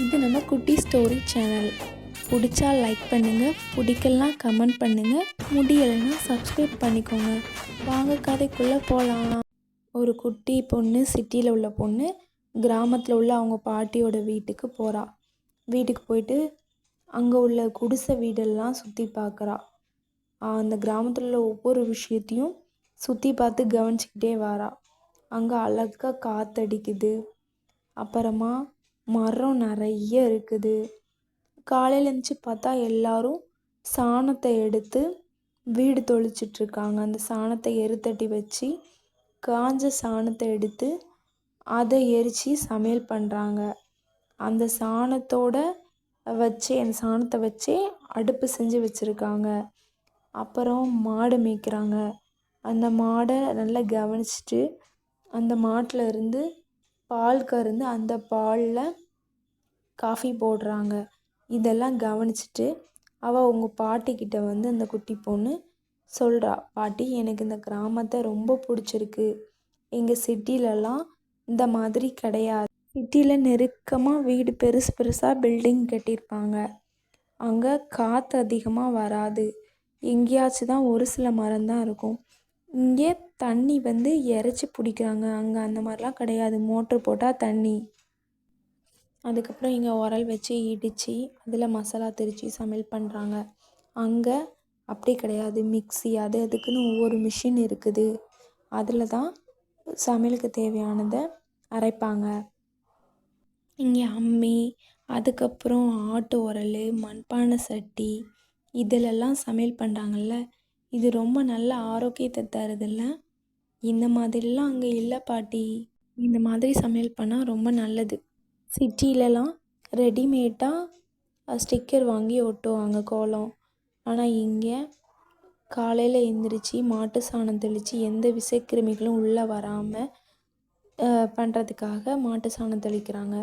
இது நம்ம குட்டி ஸ்டோரி சேனல். பிடிச்சா லைக் பண்ணுங்கள், பிடிக்கலாம் கமெண்ட் பண்ணுங்கள், முடியலைன்னா சப்ஸ்கிரைப் பண்ணிக்கோங்க. வாங்க கதைக்குள்ளே போகலாம். ஒரு குட்டி பொண்ணு, சிட்டியில் உள்ள பொண்ணு, கிராமத்தில் உள்ள அவங்க பாட்டியோட வீட்டுக்கு போகிறா. வீட்டுக்கு போயிட்டு அங்கே உள்ள குடிசை வீடெல்லாம் சுற்றி பார்க்குறா. அந்த கிராமத்தில் உள்ள ஒவ்வொரு விஷயத்தையும் சுற்றி பார்த்து கவனிச்சிக்கிட்டே வரா. அங்கே அழகாக காற்றடிக்குது, அப்புறமா மரம் நிறைய இருக்குது. காலையில் எழுந்துச்சி பார்த்தா எல்லாரும் சாணத்தை எடுத்து வீடு தொளிச்சிட்ருக்காங்க. அந்த சாணத்தை எருத்தட்டி வச்சு காஞ்ச சாணத்தை எடுத்து அதை எரித்து சமையல் பண்ணுறாங்க. அந்த சாணத்தை வச்சே அடுப்பு செஞ்சு வச்சுருக்காங்க. அப்புறம் மாடு மேய்க்கிறாங்க. அந்த மாடை நல்லா கவனிச்சிட்டு அந்த மாட்டில் இருந்து பால் கறந்து அந்த பாலில் காஃபி போடுறாங்க. இதெல்லாம் கவனிச்சிட்டு அவள் உங்கள் பாட்டிக்கிட்ட வந்து அந்த குட்டி பொண்ணு சொல்கிறா, பாட்டி எனக்கு இந்த கிராமத்தை ரொம்ப பிடிச்சிருக்கு. எங்கள் சிட்டிலலாம் இந்த மாதிரி கிடையாது. சிட்டியில் நெருக்கமாக வீடு பெருசு பெருசாக பில்டிங் கட்டியிருப்பாங்க. அங்கே காற்று அதிகமாக வராது. எங்கேயாச்சும் தான் ஒரு சில மரம் தான் இருக்கும். இங்கே தண்ணி வந்து இறைச்சி பிடிக்கிறாங்க. அங்கே அந்த மாதிரிலாம் கிடையாது. மோட்ரு போட்டால் தண்ணி. அதுக்கப்புறம் இங்கே உரல் வச்சு இடித்து அதில் மசாலா திரித்து சமையல் பண்ணுறாங்க. அங்கே அப்படி கிடையாது. மிக்ஸி அதுக்குன்னு ஒவ்வொரு மிஷின் இருக்குது. அதில் தான் சமையலுக்கு தேவையானதை அரைப்பாங்க. இங்கே அம்மி, அதுக்கப்புறம் ஆட்டு உரல், மண்பானை சட்டி, இதிலெல்லாம் சமையல் பண்ணுறாங்கல்ல, இது ரொம்ப நல்ல ஆரோக்கியத்தை தருதில்ல. இந்த மாதிரிலாம் அங்கே இல்லை பாட்டி. இந்த மாதிரி சமையல் பண்ணால் ரொம்ப நல்லது. சிட்டிலலாம் ரெடிமேடாக ஸ்டிக்கர் வாங்கி ஒட்டுவாங்க கோலம். ஆனால் இங்கே காலையில் எழுந்திரிச்சி மாட்டு சாணம் தெளித்து எந்த விஷக்கிருமிகளும் உள்ளே வராமல் பண்ணுறதுக்காக மாட்டு சாணம் தெளிக்கிறாங்க.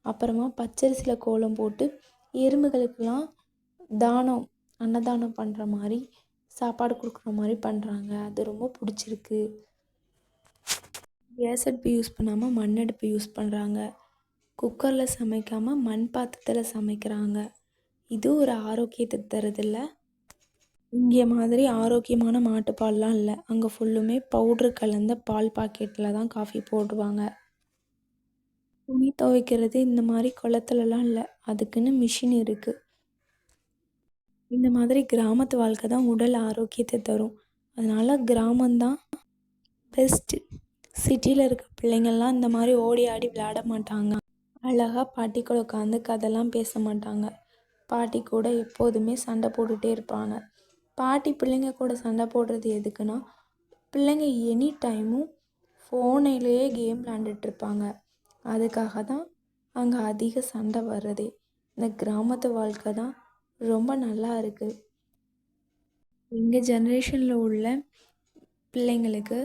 அப்புறமா பச்சரிசியில் கோலம் போட்டு எறும்புகளுக்கெல்லாம் அன்னதானம் பண்ணுற மாதிரி, சாப்பாடு கொடுக்குற மாதிரி பண்ணுறாங்க. அது ரொம்ப பிடிச்சிருக்கு. கேஸ் அடுப்பு யூஸ் பண்ணாமல் மண் அடுப்பு யூஸ் பண்ணுறாங்க. குக்கரில் சமைக்காமல் மண் பாத்திரத்தில் சமைக்கிறாங்க. இது ஒரு ஆரோக்கியத்தை தருதில்ல. இங்கே மாதிரி ஆரோக்கியமான மாட்டுப்பால்லாம் இல்லை. அங்கே ஃபுல்லுமே பவுட்ரு கலந்த பால் பாக்கெட்டில் தான் காஃபி போடுவாங்க. துணி துவைக்கிறது இந்த மாதிரி குளத்துலலாம் இல்லை. அதுக்குன்னு மிஷின் இருக்குது. இந்த மாதிரி கிராமத்து வாழ்க்கை தான் உடல் ஆரோக்கியத்தை தரும். அதனால் கிராமந்தான் பெஸ்ட்டு. சிட்டியில் இருக்க பிள்ளைங்கள்லாம் இந்த மாதிரி ஓடி ஆடி விளையாட மாட்டாங்க. அழகாக பாட்டி கூட உட்காந்து கதைலாம் பேச மாட்டாங்க. பாட்டி கூட எப்போதுமே சண்டை போட்டுகிட்டே இருப்பாங்க. பாட்டி பிள்ளைங்க கூட சண்டை போடுறது எதுக்குன்னா, பிள்ளைங்க எனி டைமும் ஃபோனிலேயே கேம் விளாண்டுட்ருப்பாங்க. அதுக்காக தான் அங்கே அதிக சண்டை வர்றதே. இந்த கிராமத்து வாழ்க்கை தான் ரொம்ப நல்லா இருக்குது. எங்கள் ஜென்ரேஷனில் உள்ள பிள்ளைங்களுக்கு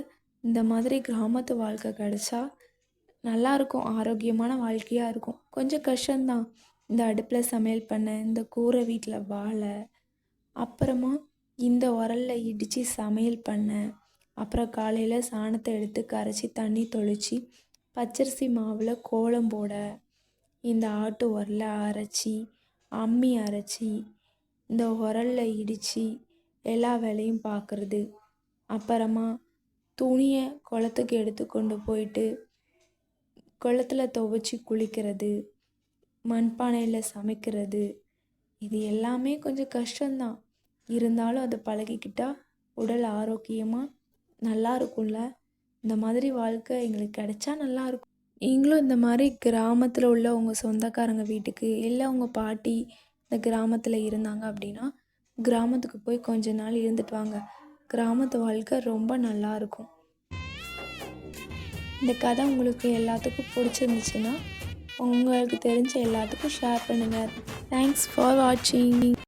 இந்த மாதிரி கிராமத்து வாழ்க்கை கிடச்சா நல்லாயிருக்கும். ஆரோக்கியமான வாழ்க்கையாக இருக்கும். கொஞ்சம் கஷ்டம்தான் இந்த அடுப்பில் சமையல் பண்ண, இந்த கூரை வீட்டில் வாழ, அப்புறமா இந்த உரலில் இடித்து சமையல் பண்ண, அப்புறம் காலையில் சாணத்தை எடுத்து கரைச்சி தண்ணி தொளித்து பச்சரிசி மாவில் கோலம் போட, இந்த ஆட்டு உரலை அரைச்சி, அம்மி அரைச்சி, இந்த உரலில் இடித்து எல்லா வேலையும் பார்க்குறது, அப்புறமா துணியை குளத்துக்கு எடுத்து கொண்டு போயிட்டு குளத்தில் துவைச்சி குளிக்கிறது, மண்பானையில் சமைக்கிறது, இது எல்லாமே கொஞ்சம் கஷ்டம்தான். இருந்தாலும் அதை பழகிக்கிட்டால் உடல் ஆரோக்கியமாக நல்லா இருக்கும்ல. இந்த மாதிரி வாழ்க்கை எங்களுக்கு கிடைச்சா நல்லாயிருக்கும். நீங்களும் இந்த மாதிரி கிராமத்தில் உள்ள உங்கள் சொந்தக்காரங்க வீட்டுக்கு, இல்லை உங்கள் பாட்டி இந்த கிராமத்தில் இருந்தாங்க அப்படின்னா கிராமத்துக்கு போய் கொஞ்ச நாள் இருந்துட்டு வாங்க. கிராமத்து வாழ்க்கை ரொம்ப நல்லாயிருக்கும். இந்த கதை உங்களுக்கு எல்லாத்துக்கும் பிடிச்சிருந்துச்சுன்னா உங்களுக்கு தெரிஞ்ச எல்லாத்துக்கும் ஷேர் பண்ணுங்கள். தேங்க்ஸ் ஃபார் வாட்சிங்.